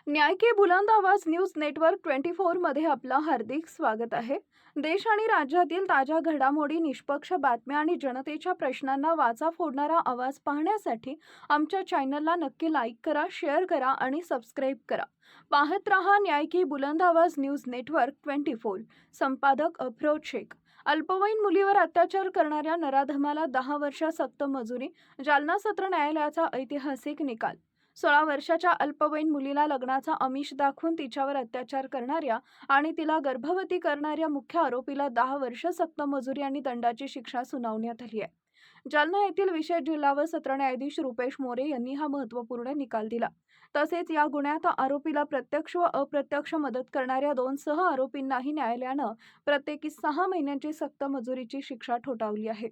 न्याय की बुलंद आवाज न्यूज नेटवर्क 24 मध्ये आपलं हार्दिक स्वागत आहे। देश आणि राज्यातील ताज्या घडामोडी, निष्पक्ष बातम्या आणि जनतेच्या प्रश्नांना वाचा फोडणारा आवाज पाहण्यासाठी आमच्या चॅनलला नक्की लाईक करा, शेअर करा आणि सबस्क्राइब करा। पाहत रहा न्याय की बुलंद आवाज न्यूज नेटवर्क 24। संपादक अफरोज शेख। अल्पवयीन मुलीवर अत्याचार करणाऱ्या नराधमाला 10 वर्ष सक्त मजुरी। जालना सत्र न्यायालयाचा ऐतिहासिक निकाल। 16 वर्षाच्या अल्पवयीन मुलीला लग्नाचा आमिष दाखवून तिच्यावर अत्याचार करणाऱ्या आणि तिला गर्भवती करणाऱ्या मुख्य आरोपीला 10 वर्ष सक्त मजुरी आणि दंडाची शिक्षा सुनावण्यात आली आहे। जालना येथील विशेष जिल्हा व सत्र न्यायाधीश रुपेश मोरे यांनी हा महत्त्वपूर्ण निकाल दिला। तसेच या गुन्ह्यात आरोपीला प्रत्यक्ष व अप्रत्यक्ष मदत करणाऱ्या 2 सह आरोपींनाही न्यायालयानं प्रत्येकी 6 महिन्यांची सक्त मजुरीची शिक्षा ठोठावली आहे।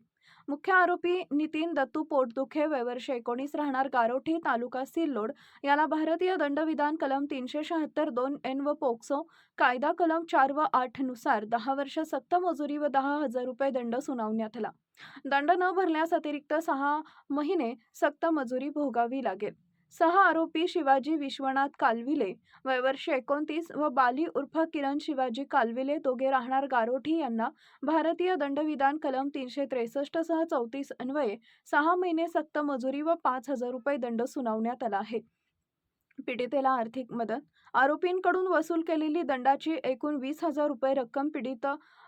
मुख्य आरोपी नितीन दत्तू पोटदुखे, वय वर्ष 19, राहणार गारोठी, तालुका सिल्लोड, याला भारतीय दंडविधान कलम 376(2) व पोक्सो कायदा कलम 4 व 8 नुसार 10 वर्ष सक्त मजुरी व 10,000 रुपये दंड सुनावण्यात आला। दंड न भरल्यास अतिरिक्त 6 महिने सक्त मजुरी भोगावी लागेल। सह आरोपी शिवाजी विश्वनाथ कालविले, वय वर्ष 29 व बाली उर्फ किरण शिवाजी कालविले, दोघे राहणार गारोठी, यांना भारतीय दंडविधान कलम 363 सह 34 अन्वये 6 महिने सक्त मजुरी व 5,000 रुपये दंड सुनावण्यात आला आहे। पीडितेला आर्थिक मदत। आरोपींकडून वसूल केलेली दंडाची एकूण 20,000 रुपये रक्कम पीडित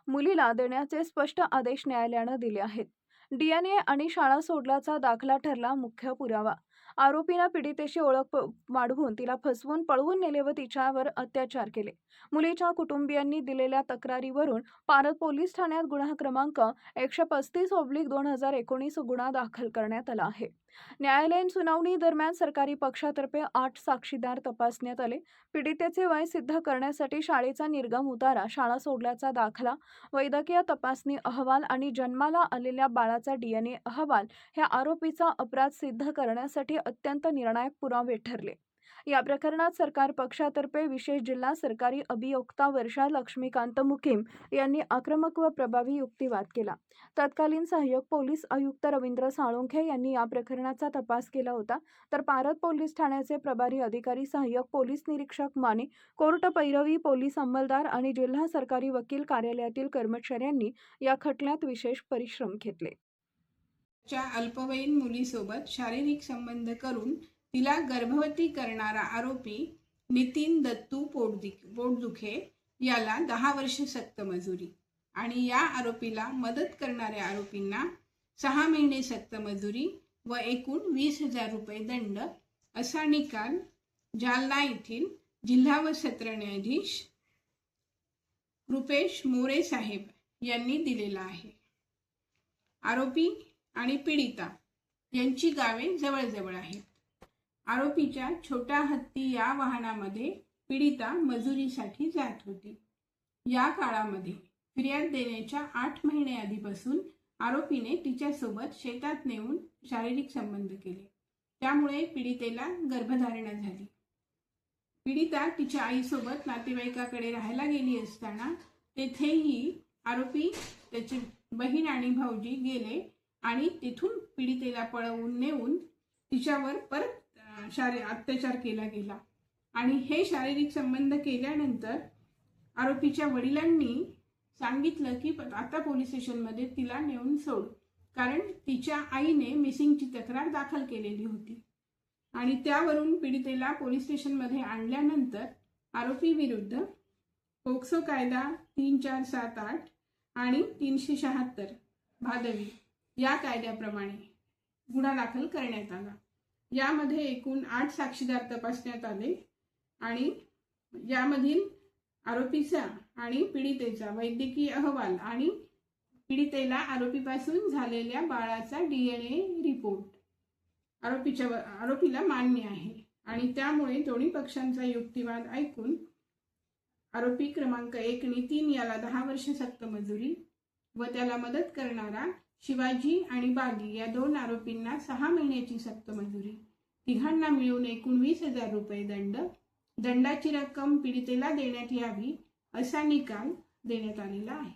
मुलीला देण्याचे स्पष्ट आदेश न्यायालयानं दिले आहेत। DNA आणि शाळा सोडल्याचा दाखला ठरला मुख्य पुरावा। आरोपीने पीडितेशी ओळख वाढवून तिला फसवून पळवून नेले व तिच्यावर अत्याचार केले। मुलीच्या कुटुंबियांनी दिलेल्या तक्रारीवरून पारत पोलीस ठाण्यात गुन्हा क्रमांक 135/2019 गुन्हा दाखल करण्यात आला आहे। न्यायालयीन सुनावणी दरम्यान सरकारी पक्षातर्फे 8 साक्षीदार तपासण्यात आले। पीडितेचे वय सिद्ध करण्यासाठी शाळेचा निर्गम उतारा, शाळा सोडल्याचा दाखला, वैद्यकीय तपासणी अहवाल आणि जन्माला आलेल्या बाळाचा DNA अहवाल हे आरोपीचा अपराध सिद्ध करण्यासाठी अत्यंत निर्णायक पुरावे ठरले। या प्रकरणात सरकार पक्षातर्फे विशेष जिल्हा सरकारी अभियोक्ता वर्षा लक्ष्मीकांत मुकीम यांनी आक्रमक व प्रभावी युक्तिवाद केला। तत्कालीन सहाय्यक पोलीस आयुक्त रवींद्र साळुंखे यांनी या प्रकरणाचा तपास केला होता, तर पारत पोलीस ठाण्याचे प्रभारी अधिकारी सहाय्यक पोलीस निरीक्षक माने, कोर्ट पैरवी पोलीस अंमलदार आणि जिल्हा सरकारी वकील कार्यालयातील कर्मचाऱ्यांनी या खटल्यात विशेष परिश्रम घेतले। अल्पवयीन मुलीसोबत शारीरिक संबंध करून तिला गर्भवती करणारा आरोपी नितीन दत्तू पोटदुखे याला 10 वर्ष सक्त मजुरी आणि या आरोपीला मदत करणाऱ्या आरोपींना 6 महिने सक्त मजुरी व एकूण 20,000 रुपये दंड असा निकाल जालना येथील जिल्हा व सत्र न्यायाधीश रुपेश मोरे साहेब यांनी दिलेला आहे। आरोपी आणि पीडिता यांची गावे जवळजवळ आहेत। आरोपीच्या छोटा हत्ती या वाहनामध्ये पीडिता मजुरीसाठी जात होती। या काळामध्ये फिर्याद देण्याच्या 8 महिने आधीपासून आरोपीने तिच्यासोबत शेतात नेऊन शारीरिक संबंध केले, त्यामुळे पीडितेला गर्भधारणा झाली। पीडिता तिच्या आईसोबत नातेवाईकाकडे राहायला गेली असताना तेथेही आरोपी, त्याची बहीण आणि भाऊजी गेले आणि तिथून पीडितेला पळवून नेऊन तिच्यावर परत अत्याचार केला गेला आणि हे शारीरिक संबंध केल्यानंतर आरोपीच्या वडिलांनी सांगितलं की आता पोलीस स्टेशनमध्ये तिला नेऊन सोड, कारण तिच्या आईने मिसिंगची तक्रार दाखल केलेली होती आणि त्यावरून पीडितेला पोलीस स्टेशनमध्ये आणल्यानंतर आरोपी विरुद्ध पोक्सो कायदा 3478 आणि 376 भादवी या कायद्याप्रमाणे गुन्हा दाखल करण्यात आला। यामध्ये एकूण 8 साक्षीदार तपासण्यात आले आणि यामधील आरोपीचा आणि पीडितेचा वैद्यकीय अहवाल आणि पीडितेला आरोपीपासून झालेल्या बाळाचा DNA रिपोर्ट आरोपीला मान्य आहे आणि त्यामुळे दोन्ही पक्षांचा युक्तिवाद ऐकून आरोपी क्रमांक 1 नितीन याला 10 वर्ष सक्त मजुरी व त्याला मदत करणारा शिवाजी आणि बाली या 2 आरोपींना 6 महिन्याची सक्त मजुरी, तिघांना मिळून एकूण 20,000 रुपये दंडाची रक्कम पीडितेला देण्यात यावी असा निकाल देण्यात आलेला आहे।